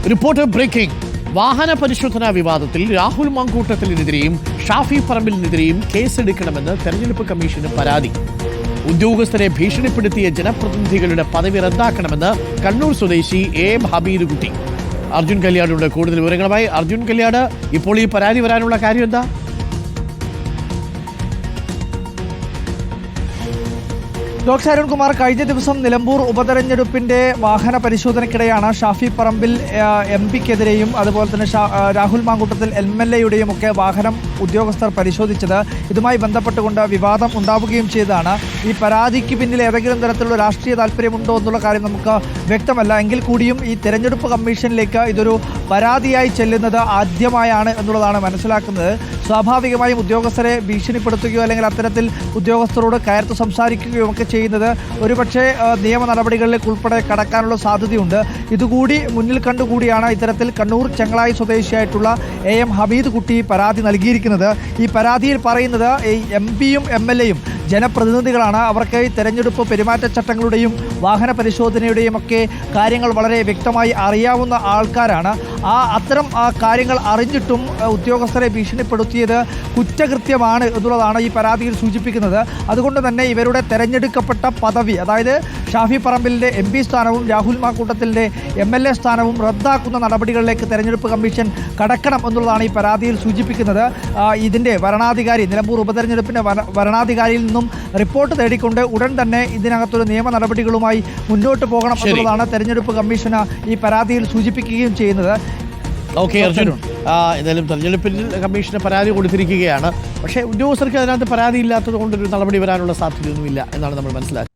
Reporter breaking. വാഹന പരിശോധനാ വിവാദത്തിൽ രാഹുൽ മാങ്കൂട്ടത്തിനെതിരെയും ഷാഫി പറമ്പിലിനെതിരെയും കേസെടുക്കണമെന്ന് തെരഞ്ഞെടുപ്പ് കമ്മീഷന് പരാതി. ഉദ്യോഗസ്ഥരെ ഭീഷണിപ്പെടുത്തിയ ജനപ്രതിനിധികളുടെ പദവി റദ്ദാക്കണമെന്ന് കണ്ണൂർ സ്വദേശി എം ഹബീദ് കുട്ടി. അർജുൻ കല്യാടുണ്ട് കൂടുതൽ വിവരങ്ങളുമായി. അർജുൻ കല്യാട്, ഇപ്പോൾ ഈ പരാതി വരാനുള്ള കാര്യം എന്താ? ഡോക്ടർ അരുൺകുമാർ, കഴിഞ്ഞ ദിവസം നിലമ്പൂർ ഉപതെരഞ്ഞെടുപ്പിന്റെ വാഹന പരിശോധനയ്ക്കിടെയാണ് ഷാഫി പറമ്പിൽ MP-ക്കെതിരെയും അതുപോലെ തന്നെ രാഹുൽ മാങ്കൂട്ടത്തിൽ MLA-യുടെയും ഒക്കെ വാഹനം ഉദ്യോഗസ്ഥർ പരിശോധിച്ചത്. ഇതുമായി ബന്ധപ്പെട്ടുകൊണ്ട് വിവാദം ഉണ്ടാവുകയും ചെയ്തതാണ്. ഈ പരാതിക്ക് പിന്നിൽ ഏതെങ്കിലും തരത്തിലുള്ള രാഷ്ട്രീയ താല്പര്യമുണ്ടോ എന്നുള്ള കാര്യം നമുക്ക് വ്യക്തമല്ല. എങ്കിൽ കൂടിയും ഈ തെരഞ്ഞെടുപ്പ് കമ്മീഷനിലേക്ക് ഇതൊരു പരാതിയായി ചെല്ലുന്നത് ആദ്യമായാണ് എന്നുള്ളതാണ് മനസ്സിലാക്കുന്നത്. സ്വാഭാവികമായും ഉദ്യോഗസ്ഥരെ ഭീഷണിപ്പെടുത്തുകയോ അല്ലെങ്കിൽ അത്തരത്തിൽ ഉദ്യോഗസ്ഥരോട് കയർത്ത് സംസാരിക്കുകയോ ഒക്കെ ചെയ്യുന്നത് ഒരുപക്ഷെ നിയമ നടപടികളിലേക്ക് ഉൾപ്പെടെ കടക്കാനുള്ള സാധ്യതയുണ്ട്. ഇതുകൂടി മുന്നിൽ കണ്ടുകൂടിയാണ് ഇത്തരത്തിൽ കണ്ണൂർ ചെങ്ങളായി സ്വദേശിയായിട്ടുള്ള AM ഹബീദ് കുട്ടി പരാതി നൽകിയിരിക്കുന്നത്. ഈ പരാതിയിൽ പറയുന്നത് ഈ MP-യും MLA-യും ജനപ്രതിനിധികളാണ്. അവർക്ക് ഈ തെരഞ്ഞെടുപ്പ് പെരുമാറ്റച്ചട്ടങ്ങളുടെയും വാഹന പരിശോധനയുടെയും ഒക്കെ കാര്യങ്ങൾ വളരെ വ്യക്തമായി അറിയാവുന്ന ആൾക്കാരാണ്. അത്തരം കാര്യങ്ങൾ അറിഞ്ഞിട്ടും ഉദ്യോഗസ്ഥരെ ഭീഷണിപ്പെടുത്തിയത് കുറ്റകൃത്യമാണ് എന്നുള്ളതാണ് ഈ പരാതിയിൽ സൂചിപ്പിക്കുന്നത്. അതുകൊണ്ട് തന്നെ ഇവരുടെ തെരഞ്ഞെടുക്കപ്പെട്ട പദവി, അതായത് ഷാഫി പറമ്പിലിൻ്റെ MP സ്ഥാനവും രാഹുൽ മാങ്കൂട്ടത്തിൻ്റെ MLA സ്ഥാനവും റദ്ദാക്കുന്ന നടപടികളിലേക്ക് തെരഞ്ഞെടുപ്പ് കമ്മീഷൻ കടക്കണം എന്നുള്ളതാണ് ഈ പരാതിയിൽ സൂചിപ്പിക്കുന്നത്. ഇതിൻ്റെ വരണാധികാരി, നിലമ്പൂർ ഉപതെരഞ്ഞെടുപ്പിൻ്റെ വരണാധികാരിയിൽ നിന്നും റിപ്പോർട്ട് തേടിക്കൊണ്ട് ഉടൻ തന്നെ ഇതിനകത്തൊരു നിയമ നടപടികളുമായി മുന്നോട്ട് പോകണം എന്നുള്ളതാണ് തെരഞ്ഞെടുപ്പ് കമ്മീഷന് ഈ പരാതിയിൽ സൂചിപ്പിക്കുകയും ചെയ്യുന്നത്. ഓക്കെ അർജുൻ, എന്തായാലും തെരഞ്ഞെടുപ്പിൽ കമ്മീഷന് പരാതി കൊടുത്തിരിക്കുകയാണ്. പക്ഷേ ഉദ്യോഗസ്ഥർക്ക് അതിനകത്ത് പരാതി ഇല്ലാത്തത് കൊണ്ടൊരു നടപടി വരാനുള്ള സാധ്യതയൊന്നുമില്ല എന്നാണ് നമ്മൾ മനസ്സിലാക്കുന്നത്.